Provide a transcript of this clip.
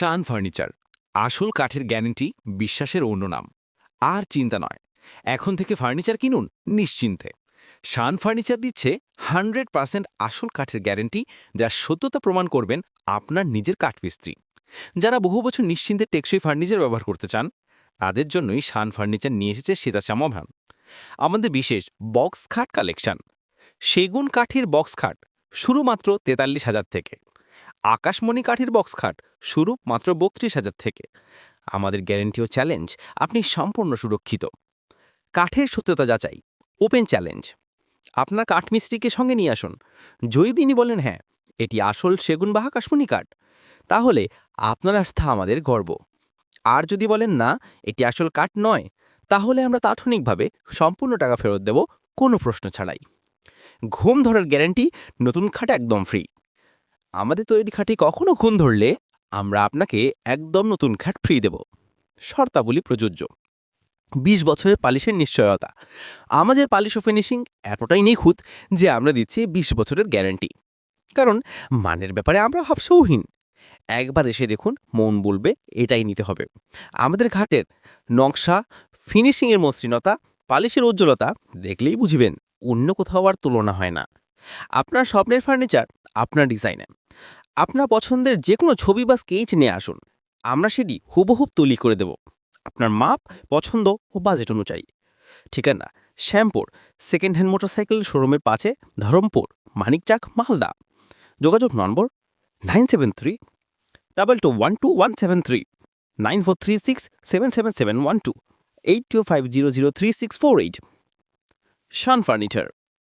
শান furniture আসল কাঠের guarantee বিশ্বাসের অন্য নাম। আর চিন্তা নয়, এখন থেকে ফার্নিচার কিনুন নিশ্চিন্তে। শান ফার্নিচার দিচ্ছে 100% আসল কাঠের গ্যারান্টি, যা সত্যতা প্রমাণ করবেন আপনার নিজের কাঠমিস্ত্রি। যারা বহু বছর নিশ্চিন্তে টেকসই ফার্নিচার ব্যবহার করতে চান, তাদের জন্যই শান ফার্নিচার নিয়ে এসেছে সীতাচামভান। আমাদের বিশেষ বক্স খাট কালেকশন। সেগুন কাঠের বক্স খাট শুরু মাত্র 43,000 থেকে। আকাশমণি কাঠের বক্স খাট শুরু মাত্র 32,000 থেকে। আমাদের গ্যারেন্টি ও চ্যালেঞ্জ, আপনি সম্পূর্ণ সুরক্ষিত। কাঠের সত্যতা যাচাই, ওপেন চ্যালেঞ্জ। আপনার কাঠমিস্ত্রিকে সঙ্গে নিয়ে আসুন। যদি তিনি বলেন হ্যাঁ, এটি আসল সেগুন বা আকাশমণি কাঠ, তাহলে আপনার আস্থা আমাদের গর্ব। আর যদি বলেন না, এটি আসল কাঠ নয়, তাহলে আমরা তাৎক্ষণিকভাবে সম্পূর্ণ টাকা ফেরত দেব, কোনো প্রশ্ন ছাড়াই। ঘুম ধরার গ্যারেন্টি, নতুন খাট একদম ফ্রি। আমাদের তৈরি খাটে কখনো ঘুণ ধরলে আমরা আপনাকে একদম নতুন খাট ফ্রি দেব। শর্তাবলী প্রযোজ্য। 20 বছরের পালিশের নিশ্চয়তা। আমাদের পালিশ ও ফিনিশিং এতটাই নিখুঁত যে আমরা দিচ্ছি 20 বছরের গ্যারান্টি। কারণ মানের ব্যাপারে আমরা হাবসৌহীন। একবার এসে দেখুন, মন বলবে এটাই নিতে হবে। আমাদের ঘাটের নকশা, ফিনিশিংয়ের মসৃণতা, পালিশের উজ্জ্বলতা দেখলেই বুঝবেন অন্য কোথাও আর তুলনা হয় না। আপনার স্বপ্নের ফার্নিচার আপনার ডিজাইনে। আপনার পছন্দের যে কোনো ছবি বা স্কেচ নিয়ে আসুন, আমরা সেটি হুবহুব তৈরি করে দেব, আপনার মাপ, পছন্দ ও বাজেট অনুযায়ী। ঠিকানা: শ্যামপুর সেকেন্ড হ্যান্ড মোটরসাইকেল শোরুমের পাশে, ধরমপুর, মানিকচাক, মালদা। যোগাযোগ নম্বর 9732212173, 9436777712, 8250036448। শান ফার্নিচার।